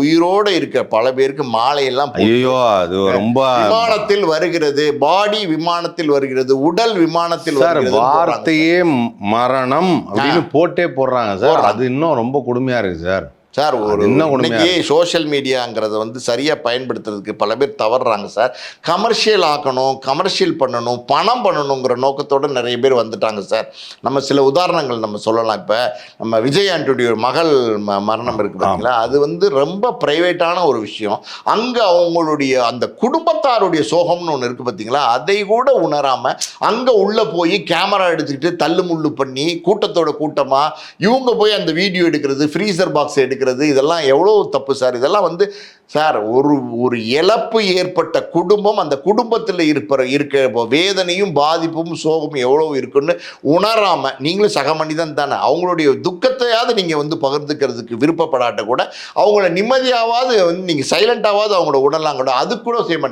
உயிரோடு இருக்க பல பேருக்கு மாலையெல்லாம் ஐயோ அது ரொம்ப விமானத்தில் வருகிறது, பாடி விமானத்தில் வருகிறது, உடல் விமானத்தில் சார் வருகிறது. வார்த்தையே மரணம் அப்படின்னு போட்டே போடுறாங்க சார். அது இன்னும் ரொம்ப கொடுமையா இருக்கு சார். சார் ஒரு இன்னைக்கு சோஷியல் மீடியாங்கிறத வந்து சரியாக பயன்படுத்துறதுக்கு பல பேர் தவறுறாங்க சார். கமர்ஷியல் ஆக்கணும், கமர்ஷியல் பண்ணணும், பணம் பண்ணணுங்கிற நோக்கத்தோடு நிறைய பேர் வந்துட்டாங்க சார். நம்ம சில உதாரணங்கள் நம்ம சொல்லலாம். இப்போ நம்ம விஜய் ஆண்டனியோட மகள் மரணம் இருக்குது பார்த்தீங்களா, அது வந்து ரொம்ப ப்ரைவேட்டான ஒரு விஷயம். அங்கே அவங்களுடைய அந்த குடும்பத்தாருடைய சோகம்னு ஒன்று இருக்குது பார்த்தீங்களா, அதை கூட உணராமல் அங்கே உள்ளே போய் கேமரா எடுத்துக்கிட்டு தள்ளு முள்ளு பண்ணி கூட்டத்தோட கூட்டமாக இவங்க போய் அந்த வீடியோ எடுக்கிறது, ஃப்ரீசர் பாக்ஸ் எடுக்கிறது, இதெல்லாம் எவ்வளோ தப்பு சார். இதெல்லாம் வந்து சார் ஒரு இழப்பு ஏற்பட்ட குடும்பம், அந்த குடும்பத்தில் இருக்க வேதனையும் பாதிப்பும் சோகமும் எவ்வளோ இருக்குன்னு உணராமல், நீங்களும் சக மனிதன் தானே, அவங்களுடைய துக்கத்தையாவது நீங்கள் வந்து பகிர்ந்துக்கிறதுக்கு விருப்பப்படாட்ட கூட அவங்கள நிம்மதியாவது வந்து நீங்கள் சைலண்டாவது அவங்களோட உணரலாம் கூட, அது கூட செய்ய மாட்டேங்க.